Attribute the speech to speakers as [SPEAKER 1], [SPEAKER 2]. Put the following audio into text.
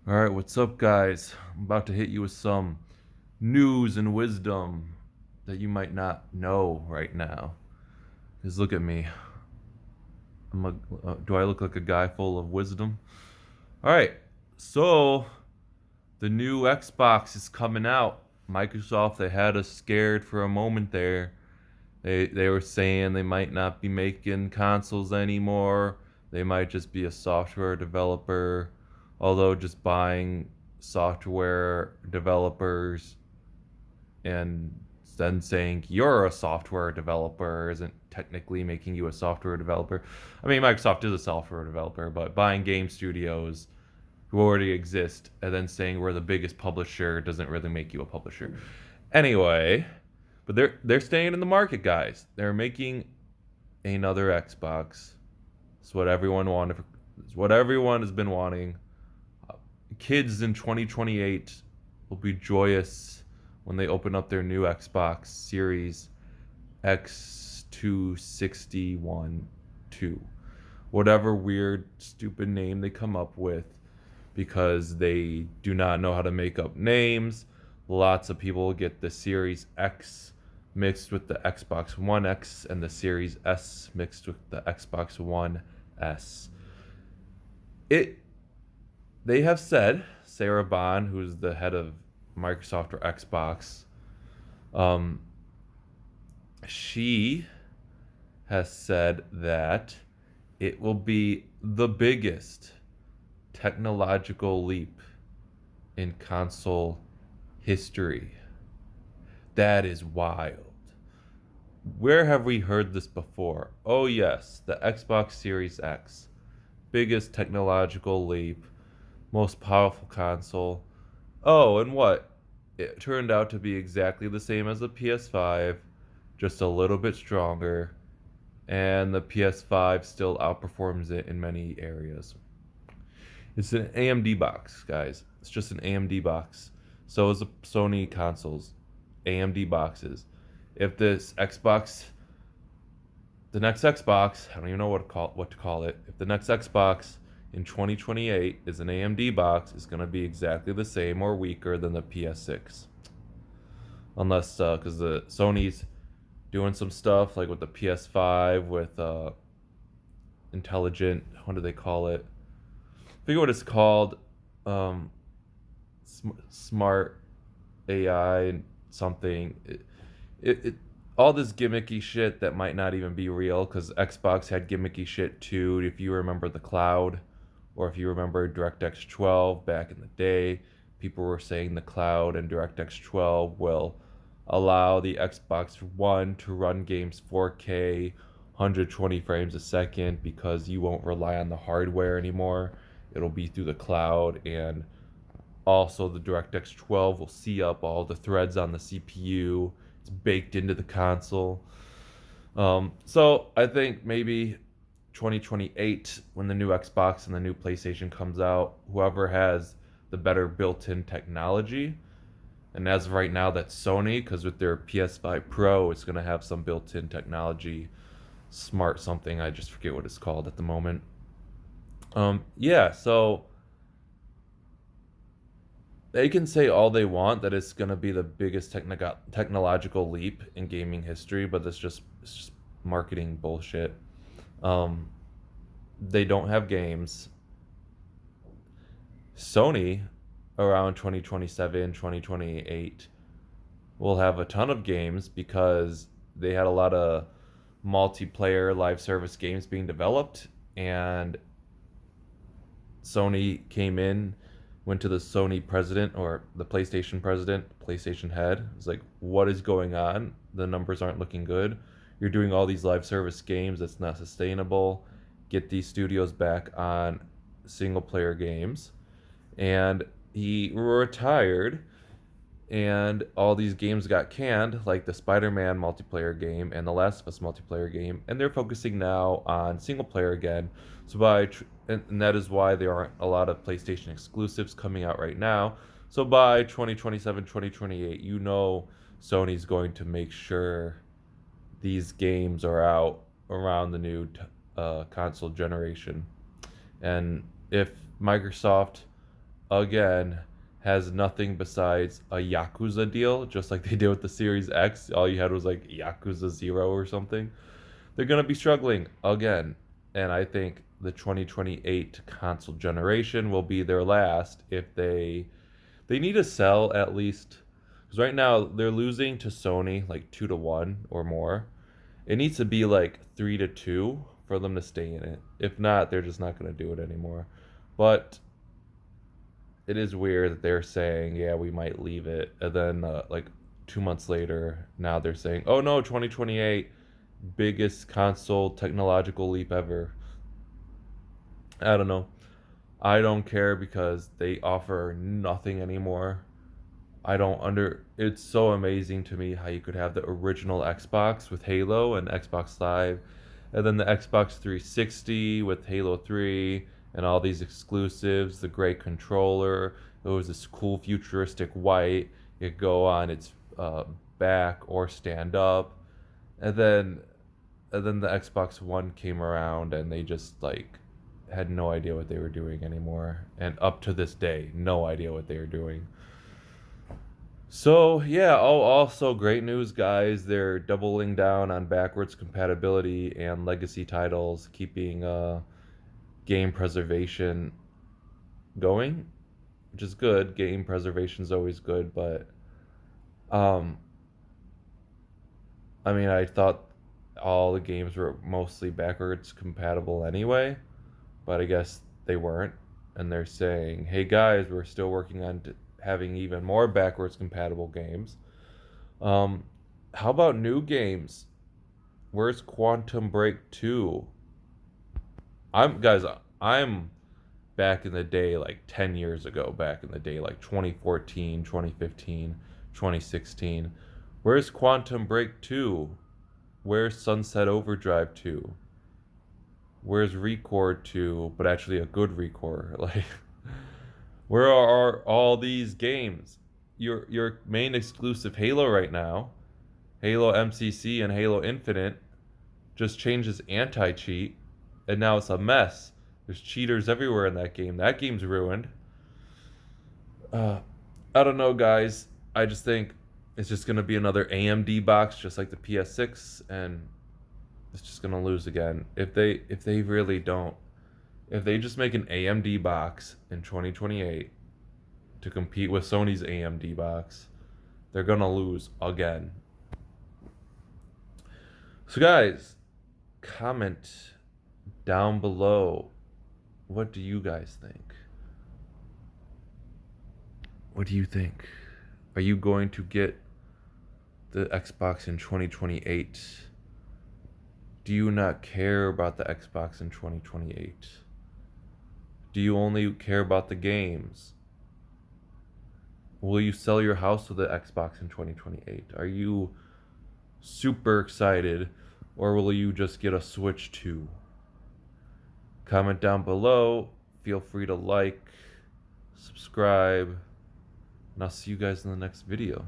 [SPEAKER 1] All right, what's up, guys? I'm about to hit you with some news and wisdom that you might not know right now. Because look at me. Do I look like a guy full of wisdom? All right, so the new Xbox is coming out. Microsoft, they had us scared for a moment there. They were saying they might not be making consoles anymore. They might just be a software developer. Although just buying software developers and then saying you're a software developer isn't technically making you a software developer. I mean, Microsoft is a software developer, but buying game studios who already exist and then saying we're the biggest publisher doesn't really make you a publisher. Anyway, but they're staying in the market, guys. They're making another Xbox. It's what everyone wanted. It's what everyone has been wanting. Kids in 2028 will be joyous when they open up their new Xbox Series X261 2. Whatever weird, stupid name they come up with because they do not know how to make up names. Lots of people get the Series X mixed with the Xbox One X and the Series S mixed with the Xbox One S. It They have said, Sarah Bond, who's the head of Microsoft or Xbox, um, she has said that it will be the biggest technological leap in console history. That is wild. Where have we heard this before? Oh, yes, the Xbox Series X. Biggest technological leap, most powerful console. Oh, and what? It turned out to be exactly the same as the PS5, just a little bit stronger, and the PS5 still outperforms it in many areas. It's an AMD box, guys. It's just an AMD box. So is the Sony consoles, AMD boxes. If this Xbox, the next Xbox, I don't even know what to call it. If the next Xbox in 2028 is an AMD box, it's going to be exactly the same or weaker than the PS6. Unless, because the Sony's doing some stuff like with the PS5 with intelligent, what do they call it? I forget what it's called. Um, Smart AI something. It all this gimmicky shit that might not even be real because Xbox had gimmicky shit too. If you remember the cloud, or if you remember DirectX 12 back in the day, people were saying the cloud and DirectX 12 will allow the Xbox One to run games 4K, 120 frames a second because you won't rely on the hardware anymore. It'll be through the cloud, and also the DirectX 12 will see up all the threads on the CPU. It's baked into the console. So I think maybe 2028, when the new Xbox and the new PlayStation comes out, whoever has the better built-in technology, and as of right now, that's Sony, because with their PS5 Pro, it's going to have some built-in technology, smart something. I just forget what it's called at the moment. Yeah, so they can say all they want that it's going to be the biggest technological leap in gaming history, but it's just marketing bullshit. Um, they don't have games. Sony, around 2027, 2028, will have a ton of games because they had a lot of multiplayer live service games being developed, and Sony came in, went to the Sony president or the PlayStation president, PlayStation head. It's like, what is going on? The numbers aren't looking good. You're doing all these live service games. That's not sustainable. Get these studios back on single player games. And he retired, and all these games got canned, like the Spider-Man multiplayer game and the Last of Us multiplayer game, and they're focusing now on single player again. So and that is why there aren't a lot of PlayStation exclusives coming out right now. So by 2027, 2028, Sony's going to make sure these games are out around the new console generation. And if Microsoft again, has nothing besides a Yakuza deal, just like they did with the Series X. All you had was like Yakuza 0 or something. They're going to be struggling again. And I think the 2028 console generation will be their last if they need to sell at least, because right now they're losing to Sony like 2-1 or more. It needs to be like 3-2 for them to stay in it. If not, they're just not going to do it anymore. But it is weird that they're saying, yeah, we might leave it, and then like 2 months later, now they're saying, oh no, 2028, biggest console technological leap ever. I don't know. I don't care because they offer nothing anymore. I don't under. It's so amazing to me how you could have the original Xbox with Halo and Xbox Live, and then the Xbox 360 with Halo 3 and all these exclusives. The great controller. It was this cool futuristic white. You could go on its back or stand up, and then the Xbox One came around and they just like had no idea what they were doing anymore, and up to this day, no idea what they were doing. So yeah, oh, also great news, guys. They're doubling down on backwards compatibility and legacy titles, keeping game preservation going, which is good. Game preservation is always good, but um, I mean, I thought all the games were mostly backwards compatible anyway, but I guess they weren't. And they're saying, hey guys, we're still working on having even more backwards compatible games. Um, how about new games? Where's Quantum Break 2? I'm back in the day, like 10 years ago, back in the day, like 2014, 2015, 2016. Where's Quantum Break 2? Where's Sunset Overdrive 2? Where's Record 2, but actually a good Record? Like, where are all these games? Your main exclusive Halo right now, Halo MCC and Halo Infinite, just changes anti-cheat, and now it's a mess. There's cheaters everywhere in that game. That game's ruined. Uh, I don't know, guys. I just think it's just gonna be another AMD box, just like the PS6, and it's just gonna lose again. If they really don't, if they just make an AMD box in 2028 to compete with Sony's AMD box, they're gonna lose again. So, guys, comment down below. What do you guys think? What do you think? Are you going to get the Xbox in 2028? Do you not care about the Xbox in 2028? Do you only care about the games? Will you sell your house to the Xbox in 2028? Are you super excited, or will you just get a Switch 2? Comment down below. Feel free to like, subscribe, and I'll see you guys in the next video.